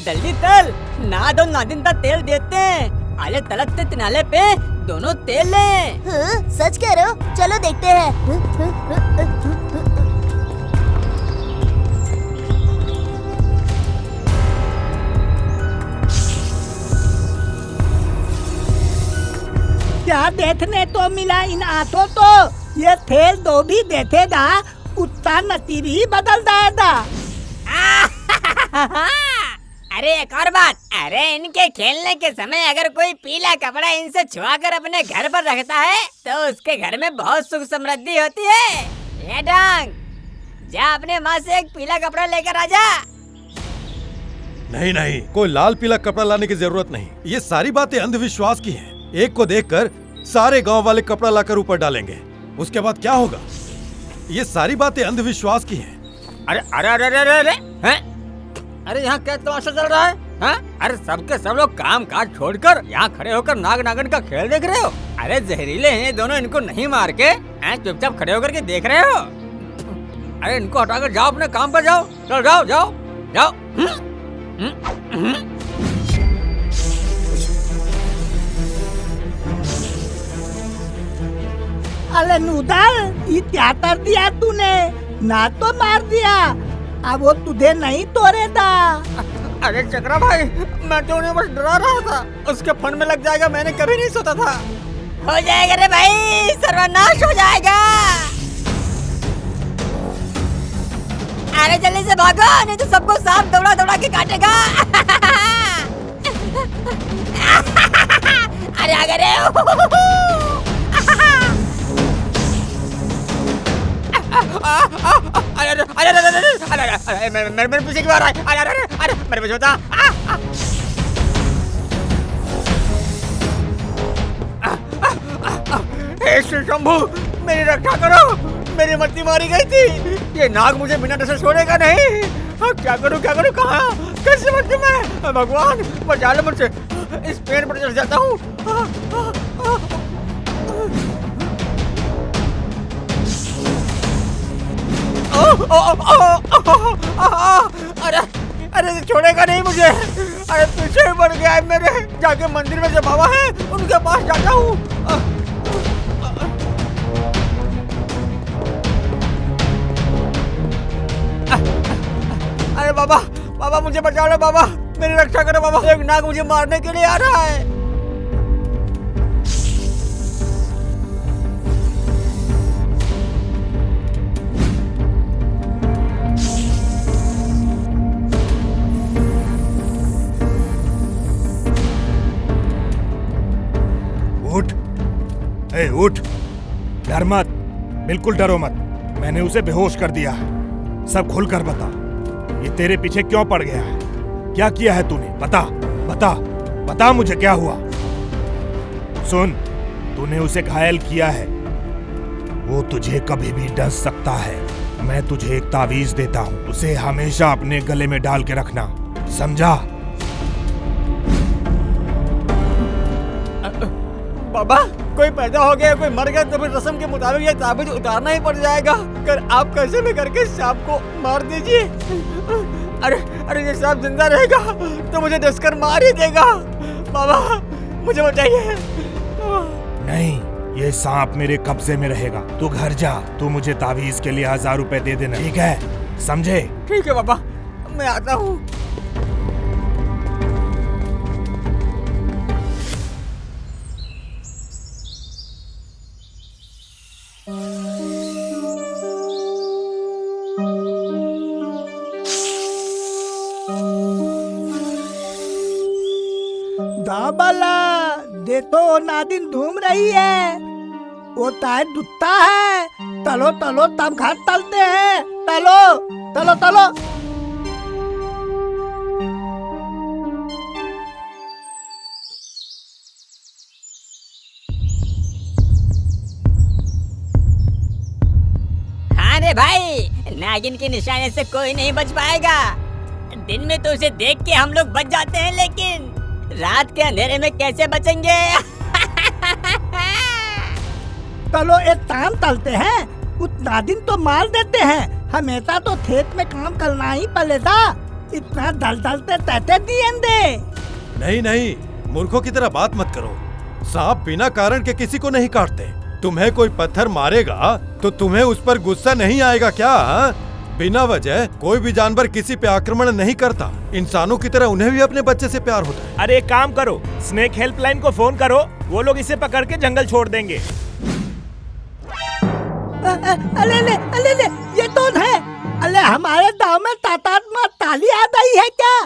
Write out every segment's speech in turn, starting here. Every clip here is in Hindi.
जल्दी तल, ना दो नादिन का तेल देते हैं। आले तलक से तिनाले पे दोनों तेल ले। सच कह रहे हो? चलो देखते हैं। क्या देखने तो मिला इन हाथों तो? ये तेल दो भी देखेगा उतना नतीरी बदल जाएगा। अरे एक और बात, अरे इनके खेलने के समय अगर कोई पीला कपड़ा इनसे छुआ कर अपने घर पर रखता है तो उसके घर में बहुत सुख समृद्धि होती है। ये डांग, जा अपने माँ से एक पीला कपड़ा लेकर आजा। नहीं नहीं, कोई लाल पीला कपड़ा लाने की जरूरत नहीं। ये सारी बातें अंधविश्वास की हैं। एक को देखकर सारे गांव वाले कपड़ा लाकर ऊपर डालेंगे, उसके बाद क्या होगा? ये सारी बातें अंधविश्वास की हैं। अरे अरे अरे अरे अरे हैं? अरे यहाँ क्या तमाशा चल रहा है? हैं? अरे सबके सब लोग काम काज छोड़कर यहाँ खड़े होकर नाग नागन का खेल देख रहे हो? अरे जहरीले हैं दोनों, इनको नहीं मार के चुपचाप खड़े होकर के देख रहे हो? अरे इनको हटाकर जाओ, अपने काम पर जाओ। चलो जाओ जाओ जाओ। अरे नूदल, ये क्या कर दिया तूने? ना तो मार दिया, अब वो तुझे नहीं तोड़ेगा। अरे चक्रा भाई, मैं तो उन्हें बस डरा रहा था, उसके फन में लग जाएगा, मैंने कभी नहीं सोचा था। हो जाएगा रे भाई, सर्वनाश हो जाएगा। अरे जल्दी से भागो, नहीं तो सबको सांप दौड़ा दौड़ा के काटेगा। अरे आ गए। अरे अरे अरे अरे मेरे पीछे क्यों आ रहा है? अरे अरे अरे मेरे पीछे होता। हे श्री शंभू, मेरी रक्षा करो, मेरी मत्ती मारी गई थी। ये नाग मुझे बिना डर से छोड़ेगा नहीं। क्या करूं कहाँ कैसे बचूं मैं? भगवान बचा लो मुझसे, इस पेड़ पर चढ़ जाता हूँ। अरे अरे छोड़ेगा नहीं मुझे। अरे पीछे पड़ गया है मेरे, जाके मंदिर में जो बाबा है उनके पास जाता हूँ। अरे बाबा बाबा मुझे बचा लो बाबा, मेरी रक्षा करो बाबा, एक नाग मुझे मारने के लिए आ रहा है। उठ, ए उठ, डर मत, बिल्कुल डरो मत। मैंने उसे बेहोश कर दिया है। सब खुलकर बता, ये तेरे पीछे क्यों पड़ गया है? क्या किया है तूने? बता बता बता मुझे क्या हुआ। सुन, तूने उसे घायल किया है, वो तुझे कभी भी डस सकता है। मैं तुझे एक तावीज देता हूँ, उसे हमेशा अपने गले में डाल के रखना, समझा? बाबा कोई पैदा हो गया, कोई मर गया तो फिर रस्म के मुताबिक ये ताबीज उतारना ही पड़ जाएगा। कर आप कैसे भी करके सांप को मार दीजिए। अरे अरे ये सांप जिंदा रहेगा तो मुझे डसकर मार ही देगा। बाबा मुझे बचाइए। नहीं, ये सांप मेरे कब्जे में रहेगा। तू घर जा, तू मुझे तावीज के लिए 1000 रुपए दे देना, ठीक है? समझे? ठीक है बाबा, मैं आता हूँ। दाबला, देखो नादिन घूम रही है, वो तार दुत्ता है। तलो तलो तब घर तलते हैं, तलो तलो तलो। हाँ रे भाई, नागिन के निशाने से कोई नहीं बच पाएगा। दिन में तो उसे देख के हम लोग बच जाते हैं, लेकिन रात के अंधेरे में कैसे बचेंगे? चलो एक काम तलते हैं, उतना दिन तो मार देते हैं। हमेशा तो खेत में काम करना ही पड़ेगा। इतना दलदलते तहते दिए दे। नहीं नहीं, मूर्खों की तरह बात मत करो। सांप बिना कारण के किसी को नहीं काटते। तुम्हें कोई पत्थर मारेगा तो तुम्हें उस पर गुस्सा नहीं आएगा क्या? हाँ? बिना वजह कोई भी जानवर किसी पे आक्रमण नहीं करता। इंसानों की तरह उन्हें भी अपने बच्चे से प्यार होता है। अरे एक काम करो, स्नेक हेल्पलाइन को फोन करो, वो लोग इसे पकड़ के जंगल छोड़ देंगे। अले ले, ये कौन है? अले हमारे गांव में तातात्मा ताली आ गई है क्या?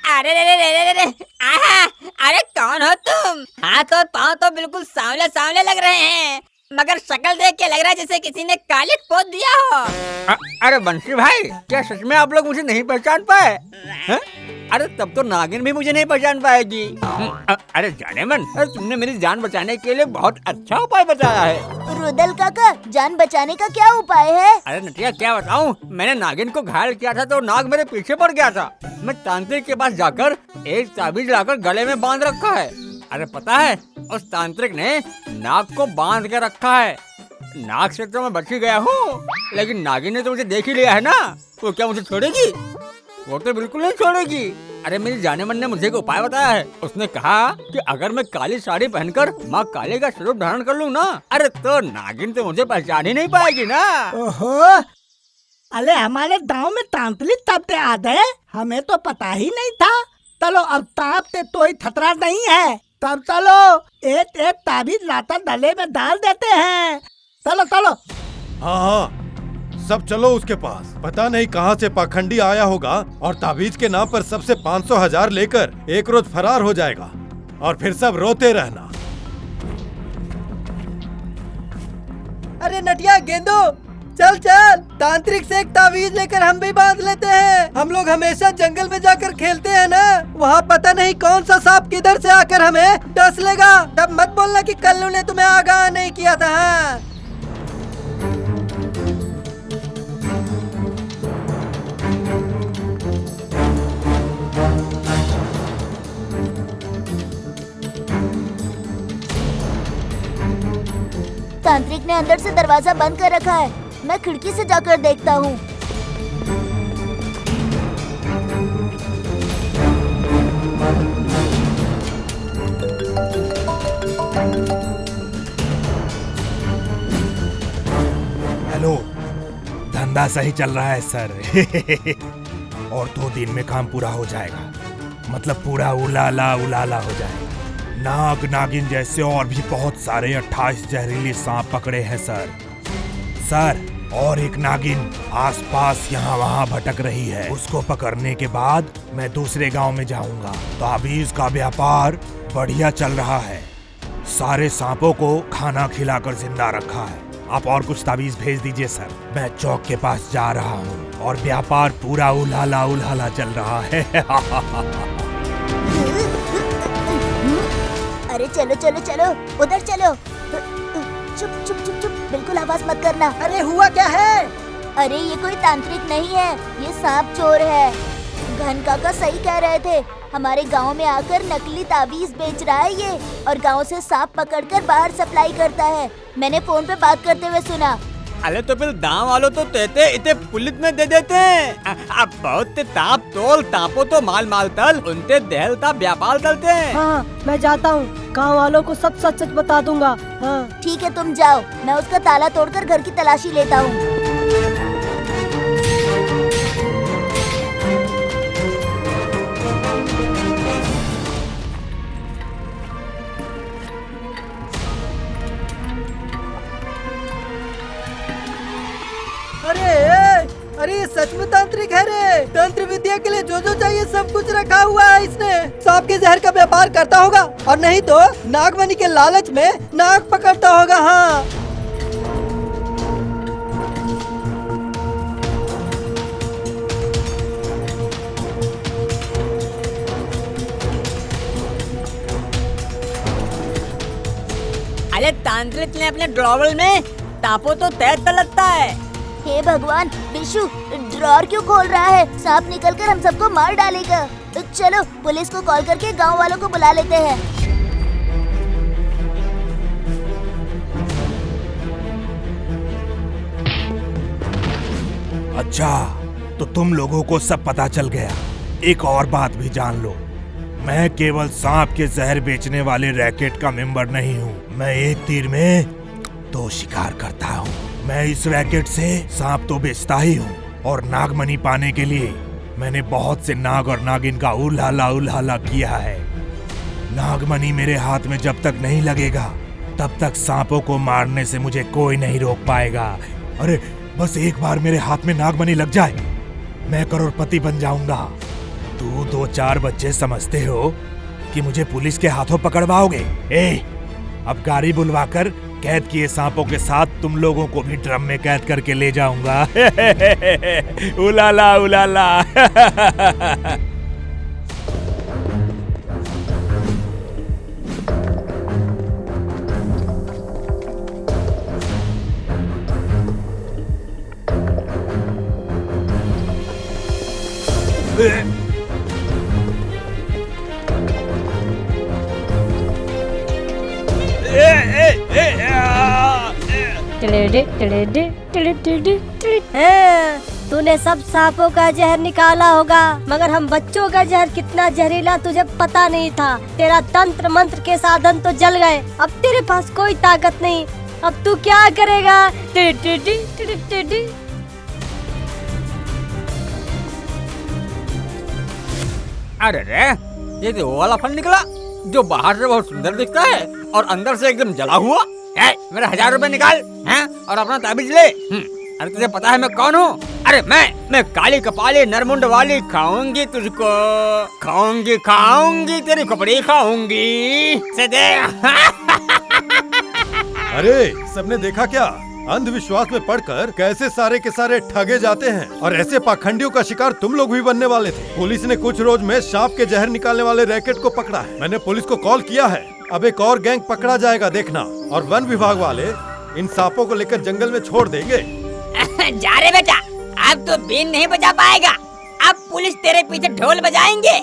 अरे रे रे रे रे रे आहा, अरे कौन हो तुम? हाथ और पाँव तो बिल्कुल सांवले सांवले लग रहे हैं, मगर शक्ल देख के लग रहा है जैसे किसी ने कालिख पोत दिया हो। अरे बंशी भाई, क्या सच में आप लोग मुझे नहीं पहचान पाए? अरे तब तो नागिन भी मुझे नहीं पहचान पाएगी। अरे जाने मन, तुमने मेरी जान बचाने के लिए बहुत अच्छा उपाय बताया है। रुदल काका, जान बचाने का क्या उपाय है? अरे नटिया क्या बताऊं, मैंने नागिन को घायल किया था तो नाग मेरे पीछे पड़ गया था। मैं तांत्रिक के पास जाकर एक ताबीज लाकर गले में बांध रखा है। अरे पता है, उस तांत्रिक ने नाग को बांध के रखा है। नाग से तो मैं बच ही गया हूँ, लेकिन नागिन ने तो मुझे देख ही लिया है ना, वो क्या मुझे छोड़ेगी? वो तो बिल्कुल नहीं छोड़ेगी। अरे मेरी जाने मन ने मुझे एक उपाय बताया है। उसने कहा कि अगर मैं काली साड़ी पहनकर माँ काली का स्वरूप धारण कर लूँ ना, अरे तो नागिन तो मुझे पहचान ही नहीं पाएगी ना। ओहो, अरे हमारे गांव में तांत्रिक तब आ गए, हमें तो पता ही नहीं था। चलो अब ताप से तो ही खतरा नहीं है। तब चलो एक एक ताबीज लाता गले में डाल देते हैं। चलो चलो। हाँ हाँ, सब चलो उसके पास। पता नहीं कहाँ से पाखंडी आया होगा और ताबीज के नाम पर सबसे 500,000 लेकर एक रोज फरार हो जाएगा और फिर सब रोते रहना। अरे नटिया गेंदो, चल चल, तांत्रिक से एक तावीज लेकर हम भी बांध लेते हैं। हम लोग हमेशा जंगल में जाकर खेलते हैं ना, वहाँ पता नहीं कौन सा सांप किधर से आकर हमें डस लेगा। तब मत बोलना कि कल्लू ने तुम्हें आगाह नहीं किया था। हाँ? तांत्रिक ने अंदर से दरवाजा बंद कर रखा है। मैं खिड़की से जाकर देखता हूँ। हेलो, धंधा सही चल रहा है सर। और 2 दिन में काम पूरा हो जाएगा, मतलब पूरा उलाला उलाला हो जाएगा। नाग नागिन जैसे और भी बहुत सारे 28 जहरीले सांप पकड़े हैं सर। और एक नागिन आसपास यहाँ वहाँ भटक रही है। उसको पकड़ने के बाद मैं दूसरे गांव में जाऊंगा। ताबीज का व्यापार बढ़िया चल रहा है। सारे सांपों को खाना खिलाकर जिंदा रखा है। आप और कुछ ताबीज भेज दीजिए सर। मैं चौक के पास जा रहा हूँ और व्यापार पूरा उलाला उलाला चल रहा है। अरे चलो चलो चलो, उधर चलो। चुप चुप चुप चुप, बिल्कुल आवाज मत करना। अरे हुआ क्या है? अरे ये कोई तांत्रिक नहीं है, ये सांप चोर है। घन काका सही कह रहे थे, हमारे गांव में आकर नकली ताबीज बेच रहा है ये, और गांव से सांप पकड़कर बाहर सप्लाई करता है। मैंने फोन पे बात करते हुए सुना। अरे तो फिर गाँव वालों तो तेते इते पुलिस में दे देते हैं। अब बहुत ताप तोल तापो तो माल माल तल, उनते दहल ता व्यापार तलते हैं। हाँ, मैं जाता हूँ, गाँव वालों को सब सच सच बता दूंगा। हाँ। ठीक है तुम जाओ, मैं उसका ताला तोड़कर घर की तलाशी लेता हूँ। अरे ये सच में तांत्रिक है रे। तंत्र विद्या के लिए जो जो चाहिए सब कुछ रखा हुआ है इसने। सांप के जहर का व्यापार करता होगा, और नहीं तो नागमणि के लालच में नाग पकड़ता होगा। हाँ, अरे तांत्रिक ने अपने ड्रॉवर में तापो तो तैर तलकता है। हे भगवान, बिशु ड्रॉर क्यों खोल रहा है? सांप निकलकर हम सबको मार डालेगा। तो चलो पुलिस को कॉल करके गांव वालों को बुला लेते हैं। अच्छा, तो तुम लोगों को सब पता चल गया। एक और बात भी जान लो, मैं केवल सांप के जहर बेचने वाले रैकेट का मेंबर नहीं हूँ। मैं एक तीर में दो शिकार करता हूँ। मैं इस रैकेट से सांप तो बेचता ही हूँ, और नागमणि पाने के लिए मैंने बहुत से नाग और नागिन का उल्हाला किया है। नागमणि मेरे हाथ में जब तक नहीं लगेगा तब तक सांपों को मारने से मुझे कोई नहीं रोक पाएगा। अरे बस एक बार मेरे हाथ में नागमणि लग जाए, मैं करोड़पति बन जाऊंगा। तू 2-4 बच्चे समझते हो कि मुझे पुलिस के हाथों पकड़वाओगे? अब गाड़ी बुलवाकर कैद किए सांपों के साथ तुम लोगों को भी ड्रम में कैद करके ले जाऊंगा। उलाला उलाला। तूने सब सांपों का जहर निकाला होगा, मगर हम बच्चों का जहर कितना जहरीला तुझे पता नहीं था। तेरा तंत्र मंत्र के साधन तो जल गए, अब तेरे पास कोई ताकत नहीं। अब तू क्या करेगा? अरे रे, ये तो वो वाला फल निकला जो बाहर से बहुत सुंदर दिखता है और अंदर से एकदम जला हुआ। मेरे 1000 रुपए निकाल हैं और अपना ताबीज ले। अरे तुझे पता है मैं कौन हूँ? अरे मैं काली कपाली नरमुंड वाली खाऊंगी तुझको, खाऊंगी तेरी कपड़ी खाऊंगी से दे। अरे सबने देखा क्या? अंधविश्वास में पड़कर कैसे सारे के सारे ठगे जाते हैं, और ऐसे पाखंडियों का शिकार तुम लोग भी बनने वाले थे। पुलिस ने कुछ रोज में सांप के जहर निकालने वाले रैकेट को पकड़ा है। मैंने पुलिस को कॉल किया है। अब एक और गैंग पकड़ा जाएगा देखना, और वन विभाग वाले इन सांपों को लेकर जंगल में छोड़ देंगे। जा रे बेटा, अब तो बीन नहीं बजा पाएगा। अब पुलिस तेरे पीछे ढोल बजाएंगे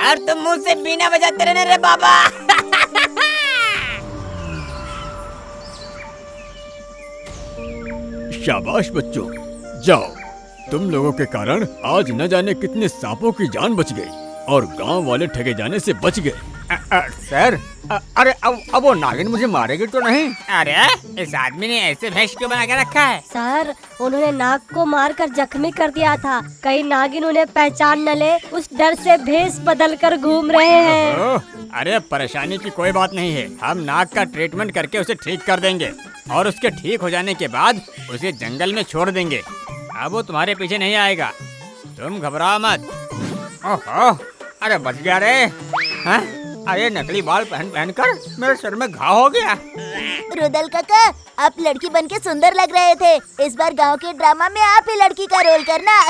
और तुम मुंह से बीना बजाते रहने रे बाबा। शाबाश बच्चों, जाओ। तुम लोगों के कारण आज न जाने कितने सांपों की जान बच गई और गांव वाले ठगे जाने से बच गए। सर, अरे अब वो नागिन मुझे मारेगी तो नहीं? अरे इस आदमी ने ऐसे भेष क्यों बना के रखा है? सर, उन्होंने नाग को मारकर जख्मी कर दिया था। कहीं नागिन उन्हें पहचान न ले, उस डर से भेष बदल कर घूम रहे हैं। अरे परेशानी की कोई बात नहीं है, हम नाग का ट्रीटमेंट करके उसे ठीक कर देंगे और उसके ठीक हो जाने के बाद उसे जंगल में छोड़ देंगे। अब वो तुम्हारे पीछे नहीं आएगा, तुम घबराओ मत। ओहो, अरे बच गया रे। हाँ? अरे नकली बाल पहन कर मेरे सर में घाव हो गया। रुदल काका, आप लड़की बनके सुंदर लग रहे थे। इस बार गांव के ड्रामा में आप ही लड़की का रोल करना।